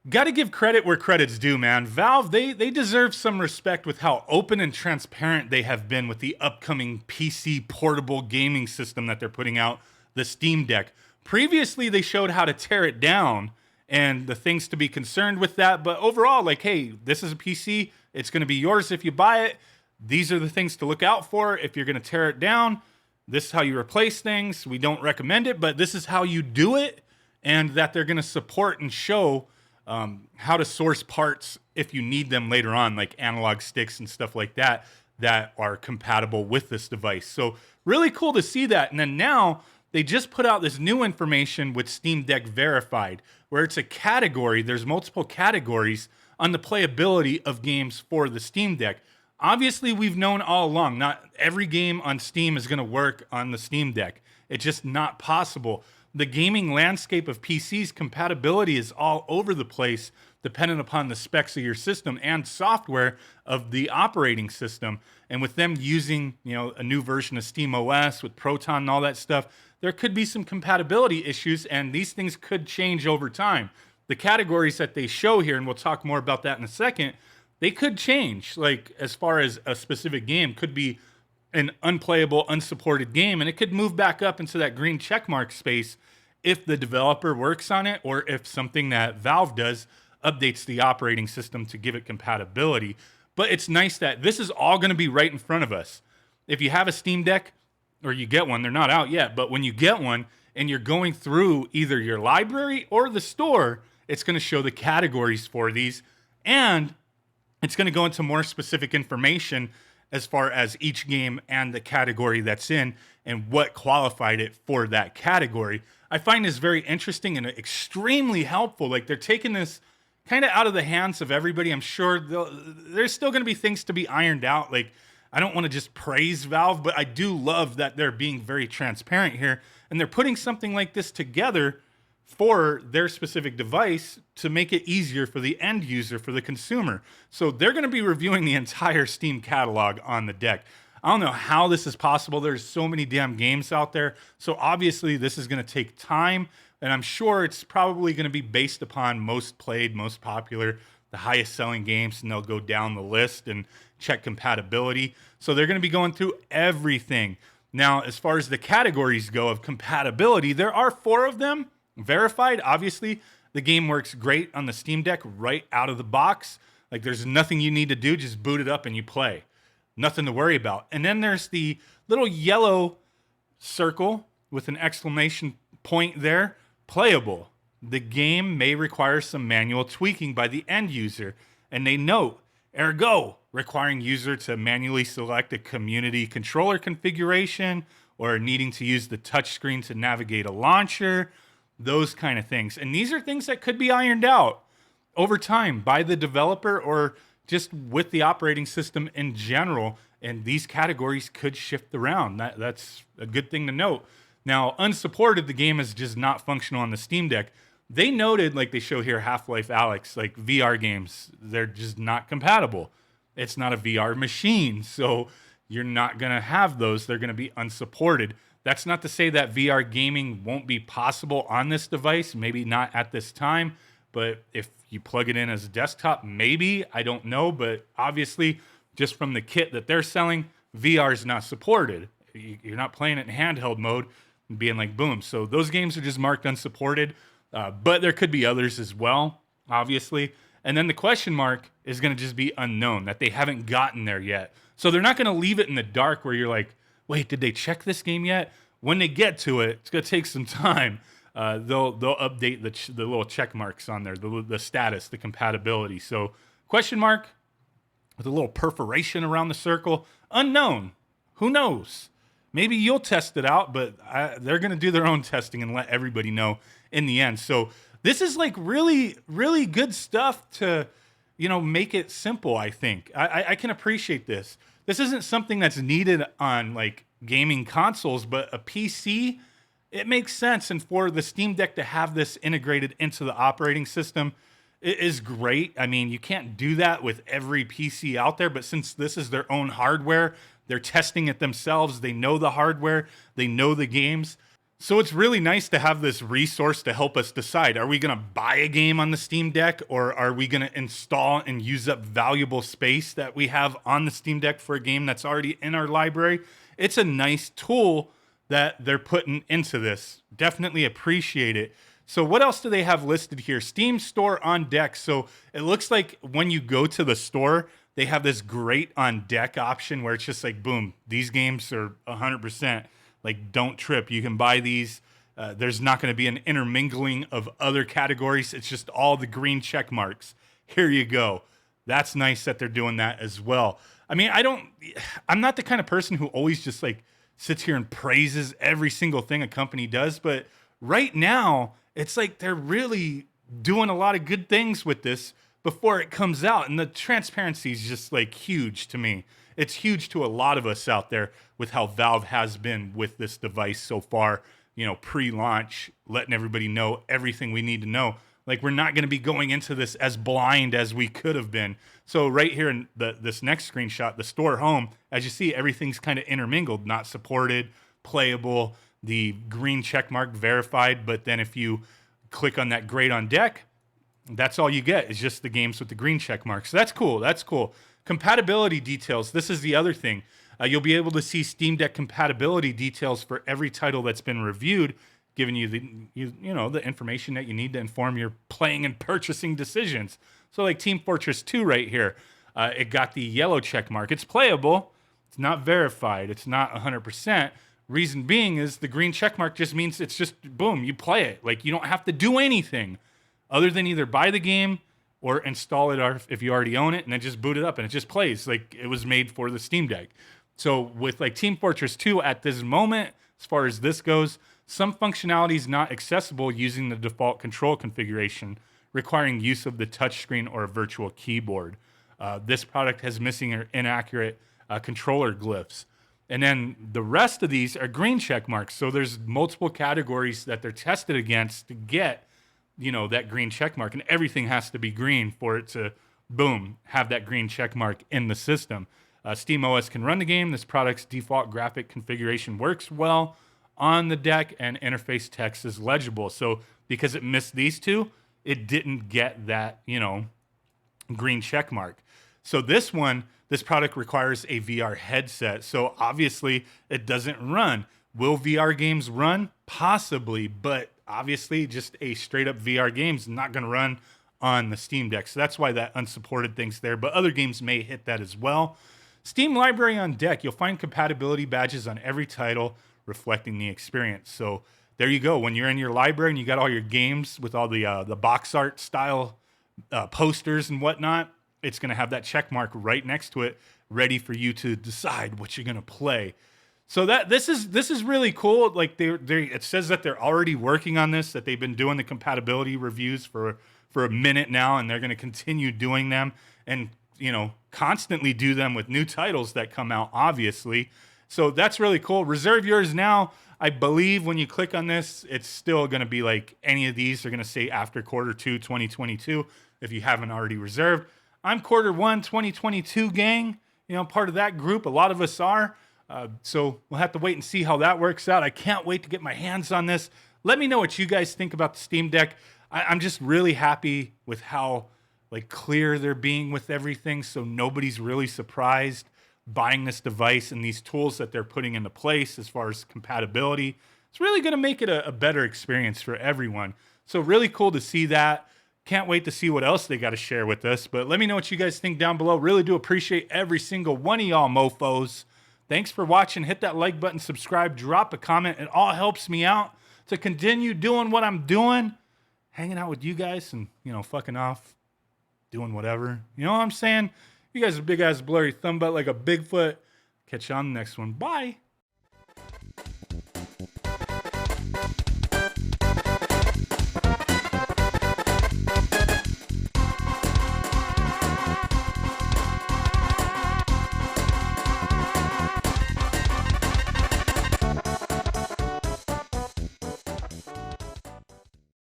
Got to give credit where credit's due, man. Valve, they deserve some respect with how open and transparent they have been with the upcoming PC portable gaming system that they're putting out, the Steam Deck. Previously, they showed how to tear it down and the things to be concerned with that. But overall, like, hey, this is a PC. It's going to be yours if you buy it. These are the things to look out for if you're going to tear it down. This is how you replace things. We don't recommend it, but this is how you do it. And that they're going to support and show how to source parts if you need them later on, like analog sticks and stuff like that, that are compatible with this device. So really cool to see that. And then now they just put out this new information with Steam Deck Verified, where it's a category. There's multiple categories on the playability of games for the Steam Deck. Obviously, we've known all along, not every game on Steam is going to work on the Steam Deck. It's just not possible. The gaming landscape of PCs, compatibility is all over the place, dependent upon the specs of your system and software of the operating system. And with them using, a new version of Steam OS with Proton and all that stuff, there could be some compatibility issues, and these things could change over time. The categories that they show here, and we'll talk more about that in a second, they could change. Like, as far as a specific game could be an unplayable, unsupported game, and it could move back up into that green checkmark space if the developer works on it, or if something that Valve does updates the operating system to give it compatibility. But it's nice that this is all going to be right in front of us. If you have a Steam Deck, or you get one, they're not out yet, but when you get one and you're going through either your library or the store, it's going to show the categories for these, and it's going to go into more specific information as far as each game and the category that's in and what qualified it for that category. I find this very interesting and extremely helpful. Like, they're taking this kind of out of the hands of everybody. I'm sure there's still going to be things to be ironed out. Like, I don't want to just praise Valve, but I do love that they're being very transparent here, and they're putting something like this together for their specific device to make it easier for the end user, for the consumer. So they're going to be reviewing the entire Steam catalog on the deck. I don't know how this is possible. There's so many damn games out there. So obviously this is going to take time, and I'm sure it's probably going to be based upon most played, most popular, the highest selling games, and they'll go down the list and check compatibility. So they're going to be going through everything. Now, as far as the categories go of compatibility, there are 4 of them. Verified, obviously, the game works great on the Steam Deck right out of the box. Like, there's nothing you need to do, just boot it up and you play. Nothing to worry about. And then there's the little yellow circle with an exclamation point there, playable. The game may require some manual tweaking by the end user, and they note, ergo, requiring user to manually select a community controller configuration or needing to use the touchscreen to navigate a launcher, those kind of things. And these are things that could be ironed out over time by the developer or just with the operating system in general. And these categories could shift around. That's a good thing to note. Now, unsupported, the game is just not functional on the Steam Deck. They noted, like they show here, Half-Life Alyx, like VR games, they're just not compatible. It's not a VR machine, so you're not going to have those. They're going to be unsupported. That's not to say that VR gaming won't be possible on this device, maybe not at this time, but if you plug it in as a desktop, maybe, I don't know, but obviously, just from the kit that they're selling, VR is not supported. You're not playing it in handheld mode and being like, boom. So those games are just marked unsupported, but there could be others as well, obviously. And then the question mark is going to just be unknown, that they haven't gotten there yet. So they're not going to leave it in the dark where you're like, wait, did they check this game yet? When they get to it, it's going to take some time. They'll update the little check marks on there, the status, the compatibility. So question mark with a little perforation around the circle, unknown. Who knows? Maybe you'll test it out, but they're going to do their own testing and let everybody know in the end. So this is like really, really good stuff to, make it simple, I think. I can appreciate this. This isn't something that's needed on like gaming consoles, but a PC, it makes sense. And for the Steam Deck to have this integrated into the operating system, it is great. I mean, you can't do that with every PC out there, but since this is their own hardware, they're testing it themselves. They know the hardware, they know the games. So it's really nice to have this resource to help us decide, are we going to buy a game on the Steam Deck, or are we going to install and use up valuable space that we have on the Steam Deck for a game that's already in our library? It's a nice tool that they're putting into this. Definitely appreciate it. So what else do they have listed here? Steam Store on Deck. So it looks like when you go to the store, they have this great on deck option where it's just like, boom, these games are 100%. Like, don't trip. You can buy these. There's not going to be an intermingling of other categories. It's just all the green check marks. Here you go. That's nice that they're doing that as well. I mean, I'm not the kind of person who always just like sits here and praises every single thing a company does. But right now, it's like they're really doing a lot of good things with this before it comes out. And the transparency is just like huge to me. It's huge to a lot of us out there with how Valve has been with this device so far, you know, pre-launch, letting everybody know everything we need to know. Like, we're not going to be going into this as blind as we could have been. So right here in this next screenshot, the store home, as you see, everything's kind of intermingled, not supported, playable, the green check mark verified. But then if you click on that great on deck, that's all you get is just the games with the green check mark. So that's cool. That's cool. Compatibility details. This is the other thing. You'll be able to see Steam Deck compatibility details for every title that's been reviewed, giving you the information that you need to inform your playing and purchasing decisions. So like Team Fortress 2 right here, it got the yellow check mark. It's playable. It's not verified. It's not 100%. Reason being is the green check mark just means it's just, boom, you play it. Like, you don't have to do anything other than either buy the game or install it if you already own it, and then just boot it up and it just plays like it was made for the Steam Deck. So with like Team Fortress 2 at this moment, as far as this goes, some functionality is not accessible using the default control configuration, requiring use of the touchscreen or a virtual keyboard. This product has missing or inaccurate controller glyphs. And then the rest of these are green check marks. So there's multiple categories that they're tested against to get, you know, that green check mark, and everything has to be green for it to, boom, have that green check mark in the system. SteamOS can run the game. This product's default graphic configuration works well on the deck, and interface text is legible. So because it missed these two, it didn't get that, you know, green check mark. So this product requires a VR headset. So obviously it doesn't run. Will VR games run? Possibly, but obviously just a straight up VR game is not going to run on the Steam Deck. So that's why that unsupported thing's there, but other games may hit that as well. Steam Library on Deck, you'll find compatibility badges on every title reflecting the experience. So there you go. When you're in your library and you got all your games with all the box art style posters and whatnot, it's going to have that check mark right next to it, ready for you to decide what you're going to play. So this is really cool. Like it says that they're already working on this, that they've been doing the compatibility reviews for a minute now, and they're going to continue doing them and, you know, constantly do them with new titles that come out, obviously. So that's really cool. Reserve yours now. I believe when you click on this, it's still going to be like any of these are going to say after Q2 2022 if you haven't already reserved. I'm Q1 2022 gang, you know, part of that group. A lot of us are. So we'll have to wait and see how that works out. I can't wait to get my hands on this. Let me know what you guys think about the Steam Deck. I'm just really happy with how like clear they're being with everything. So nobody's really surprised buying this device, and these tools that they're putting into place as far as compatibility. It's really going to make it a better experience for everyone. So really cool to see that. Can't wait to see what else they got to share with us. But let me know what you guys think down below. Really do appreciate every single one of y'all mofos. Thanks for watching. Hit that like button, subscribe, drop a comment. It all helps me out to continue doing what I'm doing. Hanging out with you guys and, you know, fucking off, doing whatever. You know what I'm saying? You guys are big ass blurry thumb butt like a Bigfoot. Catch you on the next one. Bye.